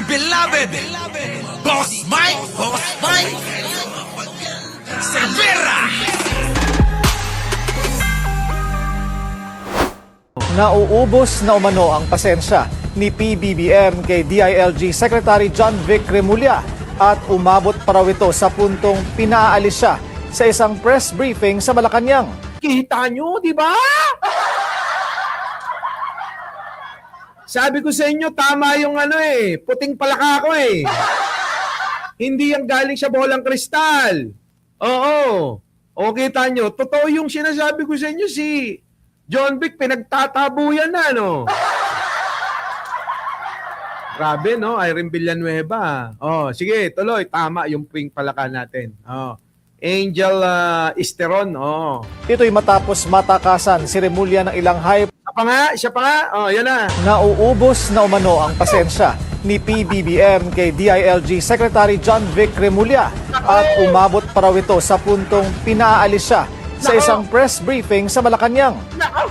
beloved Boss Mike Cervera. Nauubos na umano ang pasensya ni PBBM kay DILG Secretary John Vic Remulla at umabot pa raw ito sa puntong pinaalis siya sa isang press briefing sa Malacanang. Kita nyo, di ba? Sabi ko sa inyo, tama yung puting palaka ko eh. Hindi yung galing sa bolang kristal. Oo. O kita nyo, totoo yung sinasabi ko sa inyo, si John Vic, pinagtatabuyan na, no? Grabe, no? Irene Villanueva. Oh, sige, tuloy. Tama yung ping palaka natin. Oh. Angel Esteron. Oh. Ito'y matapos matakasan si Remulla ng ilang hype. Siya pa nga. Oh, yan na. Nauubos na umano ang pasensya ni PBBM kay DILG Secretary John Vic Remulla at umabot pa raw ito sa puntong pinaalis siya sa isang press briefing sa Malacanang.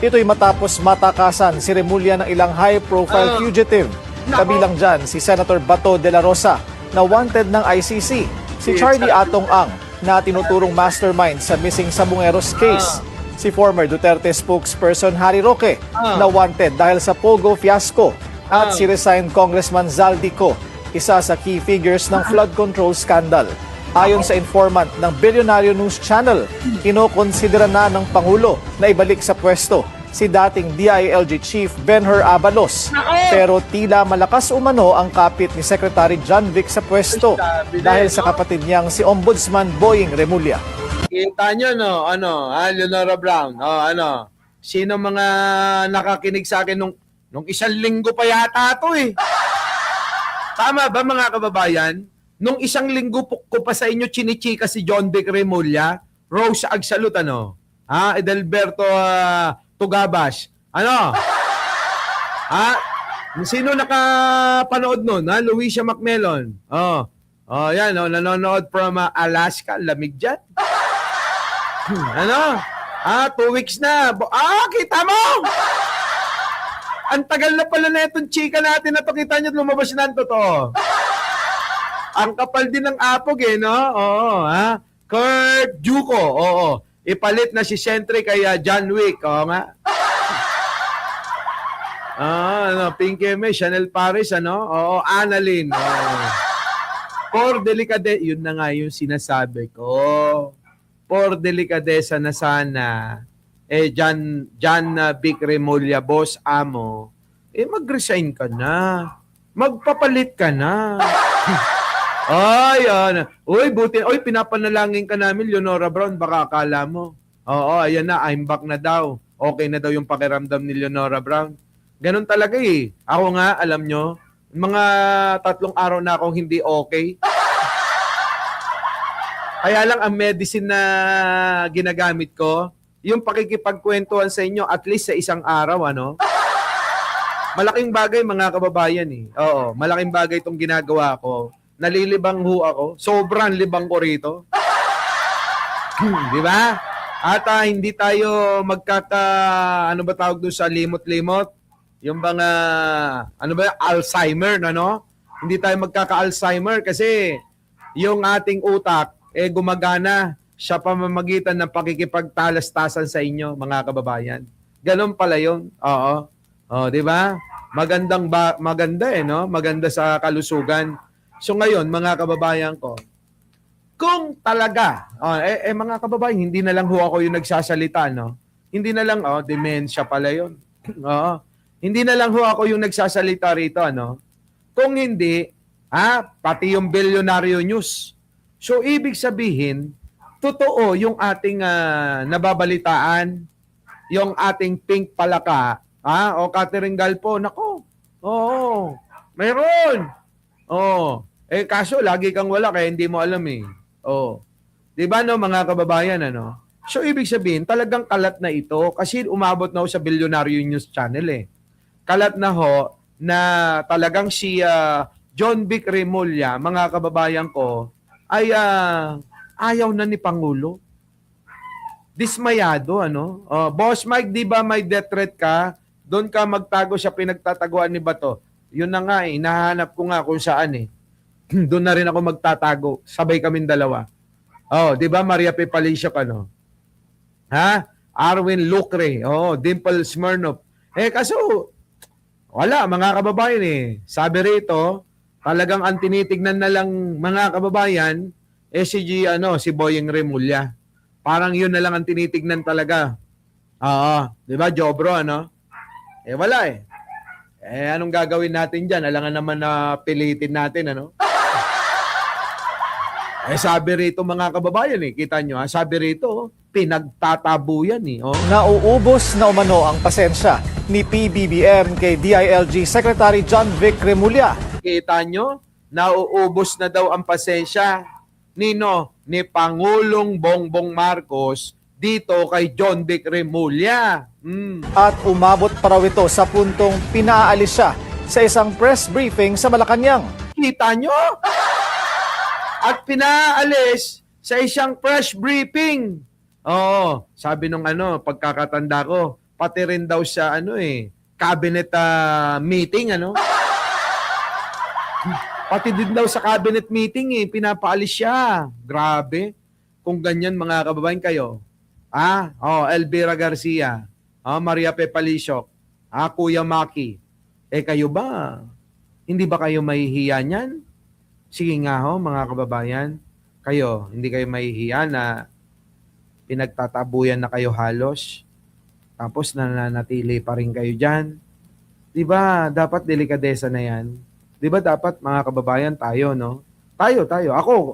Ito'y matapos matakasan si Remulla ng ilang high-profile fugitive. Kabilang dyan si Senator Bato de la Rosa na wanted ng ICC, si Charlie Atong Ang na tinuturong mastermind sa missing Sabongeros case, si former Duterte spokesperson Harry Roque na wanted dahil sa Pogo fiasco, at si resigned Congressman Zaldico, isa sa key figures ng flood control scandal. Ayon sa informant ng Billionaire News Channel, kinokonsidera na ng Pangulo na ibalik sa pwesto si dating DILG Chief Benher Abalos. Pero tila malakas umano ang kapit ni Secretary John Vic sa pwesto dahil sa kapatid niyang si Ombudsman Boying Remulla. Kita nyo, no? Leonora Brown. Sino mga nakakinig sa akin nung isang linggo pa yata ito eh. Tama ba mga kababayan? Nung isang linggo ko pa sa inyo chinichika si John Vic Remulla, Rose Agsalut, Edelberto Tugabas. Sino nakapanood nun? Luisa Macmillan. Yan, nanonood from Alaska. Lamig dyan. 2 weeks na. Kita mo! Ang tagal na pala na itong chika natin na to. Kita nyo, lumabas na ang totoo. Ang kapal din ng apog no? Kurt Juco. Ipalit na si Sentry kay John Wick. Oo nga. Pinky May, Chanel Paris, Annalyn. For delicadeza, yun na nga yung sinasabi ko. For delicadeza na sana, John Vic Remulla, boss amo, mag-resign ka na. Magpapalit ka na. Buti. Pinapanalangin ka namin, Leonora Brown, baka akala mo. Ayan na, I'm back na daw. Okay na daw yung pakiramdam ni Leonora Brown. Ganon talaga eh. Ako nga, alam nyo, mga 3 araw na akong hindi okay. Kaya lang ang medicine na ginagamit ko, yung pakikipagkwentuhan sa inyo at least sa isang araw, Malaking bagay mga kababayan eh. Oo, malaking bagay itong ginagawa ko. Nalilibang ho ako. Sobrang libang ko rito. Di ba? At hindi tayo ano ba tawag doon sa limot-limot? Yung bang, Alzheimer, Hindi tayo magkaka-Alzheimer kasi yung ating utak, gumagana sa pamamagitan ng pakikipagtalastasan sa inyo, mga kababayan. Ganon pala yun. Oo. Di ba? Maganda Maganda sa kalusugan. So ngayon, mga kababayan ko, kung talaga, mga kababayan, hindi na lang ho ako yung nagsasalita, Hindi na lang, dementia pala yun. Hindi na lang ho ako yung nagsasalita rito, Kung hindi, pati yung Billionaire News. So, ibig sabihin, totoo yung ating nababalitaan, yung ating pink palaka, o Catherine Galpo, nako, mayroon. Kaso lagi kang wala kaya hindi mo alam eh. Di ba mga kababayan, So, ibig sabihin, talagang kalat na ito kasi umabot na ho sa Billionaire News Channel eh. Kalat na ho na talagang si John Vic Remulla, mga kababayan ko, ay ayaw na ni Pangulo. Dismayado, Boss Mike, di ba may death threat ka? Doon ka magtago sa pinagtataguan ni Bato. Yun na nga eh, nahanap ko nga kung saan eh. Doon na rin ako magtatago. Sabay kaming dalawa. Oh, 'di ba Maria P. Palisio ano? Ha? Arwin Lucre. Oh, Dimple Smirnov. Kaso wala mga kababayan eh. Sabi rito, talagang ang tinitignan na lang mga kababayan si Boyeng Remulla. Parang yun na lang ang tinitignan talaga. Oo, 'di ba, Jobro ano? Wala eh. Anong gagawin natin diyan? Alangan naman na pilitin natin ano? Sabi rito mga kababayan eh, kita nyo ha, sabi rito, pinagtatabo yan eh. Oh. Nauubos na umano ang pasensya ni PBBM kay DILG Secretary John Vic Remulla. Kita nyo, nauubos na daw ang pasensya ni Pangulong Bongbong Marcos dito kay John Vic Remulla. At umabot pa raw ito sa puntong pinaalis siya sa isang press briefing sa Malacanang. Kita nyo? At pinaalis sa isang press briefing. Oo, sabi nung pagkakatanda ko, pati rin daw sa cabinet meeting Pati din daw sa cabinet meeting pinapaalis siya. Grabe. Kung ganyan mga kababayan kayo. Elvira Garcia, Maria P. Palisio, Kuya Maki. Kayo ba? Hindi ba kayo mahihiya niyan? Sige nga mga kababayan, kayo, hindi kayo mahihiya na pinagtatabuyan na kayo halos, tapos nananatili pa rin kayo dyan. Diba, dapat delikadesa na yan. Diba dapat mga kababayan tayo, no? Tayo.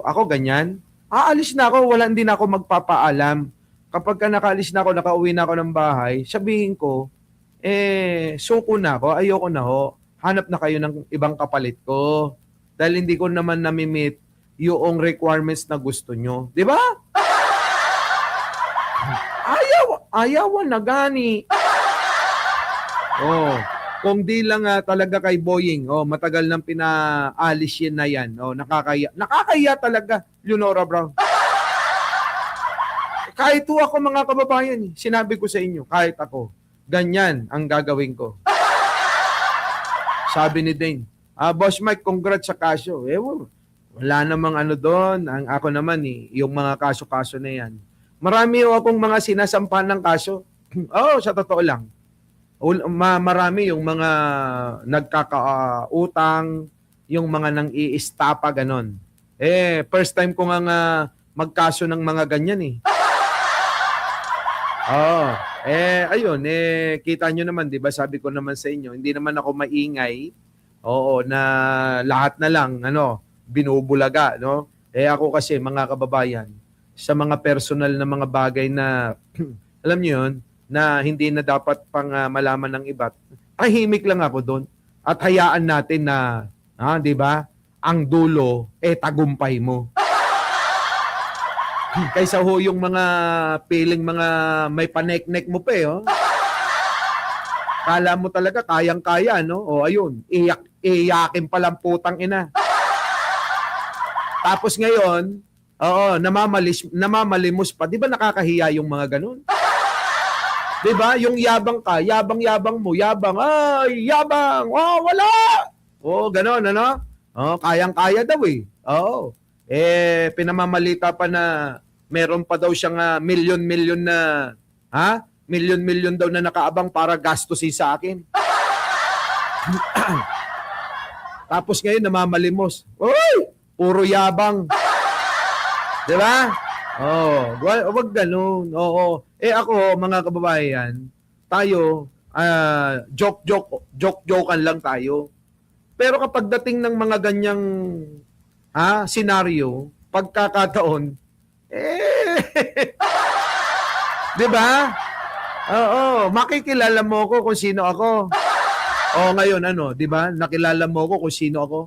Ako ganyan. Aalis na ako, hindi na ako magpapaalam. Kapag nakaalis na ako, nakauwi na ako ng bahay, sabihin ko, suko na ako, ayoko na ho. Hanap na kayo ng ibang kapalit ko. Dahil hindi ko naman nami-meet yung requirements na gusto nyo. Di ba? Ayaw na gani. Kung di lang talaga kay Boyeng, matagal nang pinaalis yun na yan. Nakakaya talaga, Leonora Brown. Kahit ako mga kababayan, sinabi ko sa inyo, kahit ako, ganyan ang gagawin ko. Sabi ni Dane, Boss Mike, congrats sa kaso. Wala namang doon. Ang ako naman yung mga kaso-kaso na yan. Marami akong mga sinasampan ng kaso. Sa totoo lang. Marami yung mga nagkakautang, yung mga nang iistapa, ganon. First time ko nga magkaso ng mga ganyan ayun, kita nyo naman, di ba? Sabi ko naman sa inyo, hindi naman ako maingay. Na lahat na lang, binubulaga, no? Ako kasi, mga kababayan, sa mga personal na mga bagay na, alam niyo yun, na hindi na dapat pang malaman ng iba, tahimik lang ako doon. At hayaan natin na, di ba, ang dulo, tagumpay mo. Kaysa yung mga piling mga may panek-nek mo pa Kala mo talaga kayang-kaya, no? Ayun, iyakin palang putang ina. Tapos ngayon, namamalimos pa. Di ba nakakahiya yung mga ganun? Di ba? Yung yabang ka, yabang mo, yabang, wala! Ganon, kayang-kaya daw pinamamalita pa na meron pa daw siyang milyon-milyon na, milyon-milyon daw na nakaabang para gastusin sa akin. Tapos ngayon namamalimos. Puro yabang. Di ba? Wag ganun. Ako, mga kababayan, tayo, joke-jokean lang tayo. Pero kapag dating ng mga ganyang senaryo, pagkakataon, di ba? Makikilala mo ko kung sino ako. Ngayon, di ba? Nakilala mo ko kung sino ako.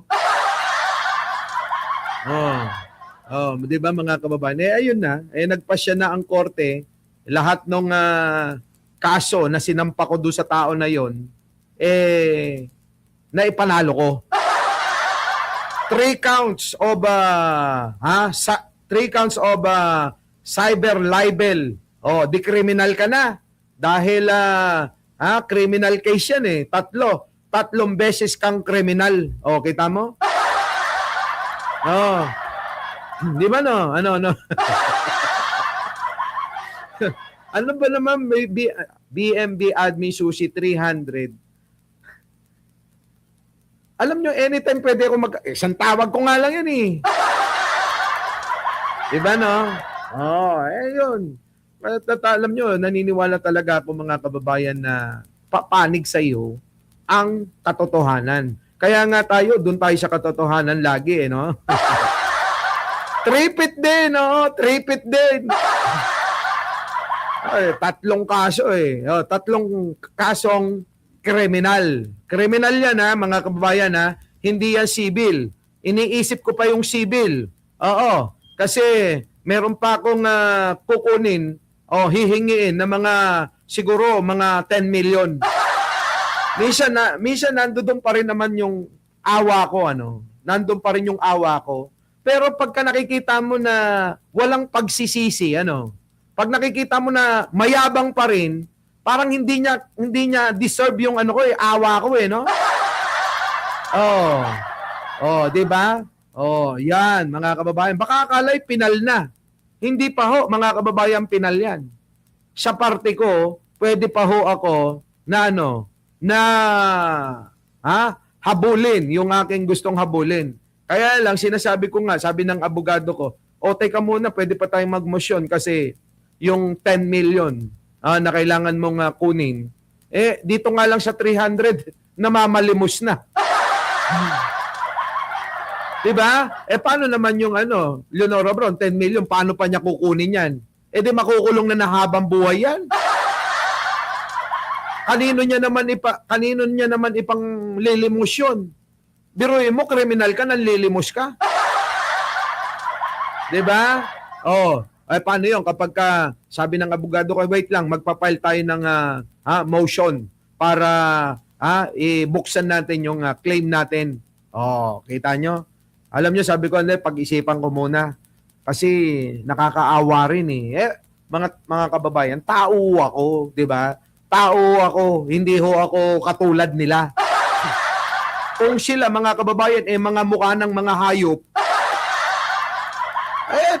Di ba mga kababayan? Ayun na. Nagpasya na ang korte. Lahat ng kaso na sinampa ko doon sa tao na yon, naipanalo ko. 3 counts of cyber libel. Di criminal ka na dahil criminal case yan 3. 3 beses kang kriminal. O, kita mo? Oh. Di ba no? Ano? Ano ba naman may BMB Admin Sushi 300? Alam nyo, anytime pwede ako isang tawag ko nga lang yan eh. Diba no? Yun. Alam nyo, naniniwala talaga ako mga kababayan na papanig sa iyo ang katotohanan. Kaya nga tayo, doon tayo sa katotohanan lagi, no? Tripit din, no? Tripit din. Ay, 3 kaso eh. 3 kasong kriminal. Kriminal yan ha, mga kababayan ha. Hindi yan civil. Iniisip ko pa yung civil. Oo. Kasi meron pa akong kukunin o hihingiin na siguro mga 10 million. Minsan nandoon pa rin naman yung awa ko, ano. Nandoon pa rin yung awa ko. Pero pagka nakikita mo na walang pagsisisi, ano. Pag nakikita mo na mayabang pa rin, parang hindi niya deserve yung awa ko no? Di ba? Yan mga kababayan. Baka akala'y pinal na. Hindi pa ho mga kababayan pinal yan. Sa parte ko, pwede pa ho ako na habulin yung aking gustong habulin. Kaya lang sinasabi ko nga, sabi ng abogado ko, teka muna, pwede pa tayong magmosyon kasi yung 10 million na kailangan mong kunin, dito nga lang sa 300, namamalimos na. Diba? Paano naman yung Leonora Bron, 10 million, paano pa niya kukunin yan? Di makukulong na habang buhay yan. Kanino niya naman ipang lilimos yun? Biruin mo, kriminal ka, nanlilimos ka. Diba? Paano yun? Kapag sabi ng abogado ko, wait lang, magpapile tayo ng motion para ibuksan natin yung claim natin. Kita nyo? Alam nyo, sabi ko, pag-isipan ko muna. Kasi nakakaawa rin eh. Mga kababayan, tao ako, di ba? Tao ako, hindi ho ako katulad nila. Kung sila, mga kababayan, mga mukha ng mga hayop,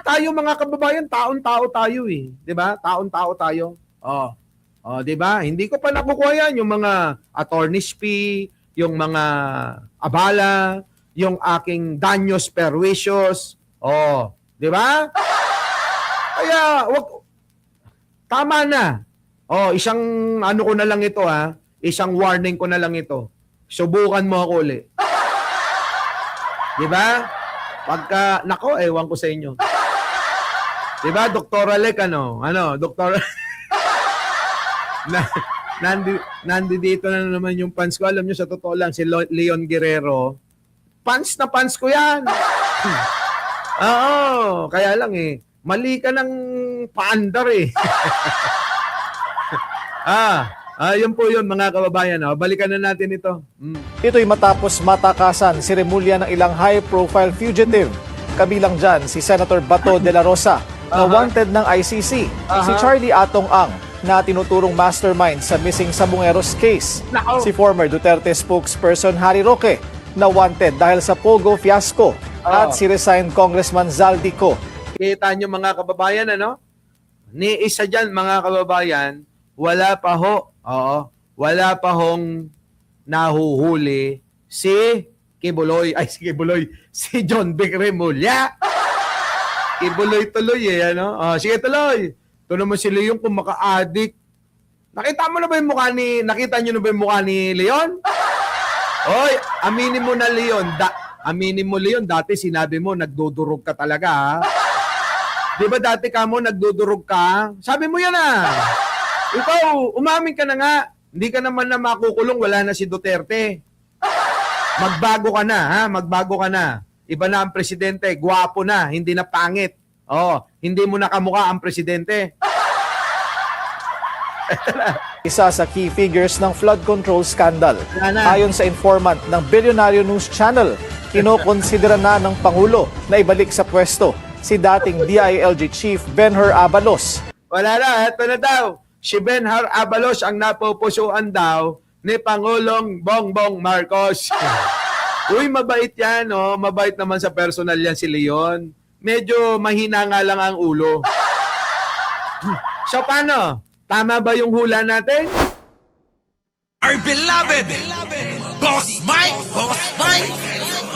tayo mga kababayan, taon-tao tayo eh. 'Di ba? Taon-tao tayo. 'di ba? Hindi ko pa nakukuha yan yung mga attorney's fee, yung mga abala, yung aking daños perjuicios. 'Di ba? Kaya tama na. Isang ko na lang ito isang warning ko na lang ito. Subukan mo ako uli. 'Di ba? Pagka ewan ko sa inyo. Diba, Dr. Alec, Dr. Nandito na naman yung pants ko. Alam nyo, sa totoo lang, si Leon Guerrero, pants na pants ko yan. Kaya lang mali ka ng paandar yun po yun, mga kababayan. Balikan na natin ito. Ito'y matapos matakasan si Remulla ng ilang high-profile fugitive. Kabilang dyan si Senator Bato de la Rosa, na wanted ng ICC. Si Charlie Atong Ang, na tinuturong mastermind sa missing Sabongeros case. Si former Duterte spokesperson Harry Roque, na wanted dahil sa Pogo fiasco. At si resigned Congressman Zaldico. Kita nyo mga kababayan, ni isa dyan mga kababayan, wala pa hong nahuhuli si John Vic Remulla. Ibuloy tuloy sige tuloy. Ito naman si Leon kung maka-addict. Nakita nyo na ba yung mukha ni Leon? Aminin mo na Leon. Aminin mo Leon, dati sinabi mo nagdudurog ka talaga Di ba dati ka mo nagdudurog ka? Sabi mo yan Ikaw, umamin ka na nga. Hindi ka naman na makukulong, wala na si Duterte. Magbago ka na magbago ka na. Iba na ang presidente, gwapo na, hindi na pangit. Hindi mo na kamukha ang presidente. Isa sa key figures ng flood control scandal. Ayon sa informant ng Billionaire News Channel, kinokonsidera na ng Pangulo na ibalik sa pwesto si dating DILG Chief Benhur Abalos. Wala na, eto na daw. Si Benhur Abalos ang napupusuan daw ni Pangulong Bongbong Marcos. Uy, mabait yan, oh. Mabait naman sa personal yan si Leon. Medyo mahina nga lang ang ulo. So, paano? Tama ba yung hula natin? Our beloved Boss Mike! Boss Mike!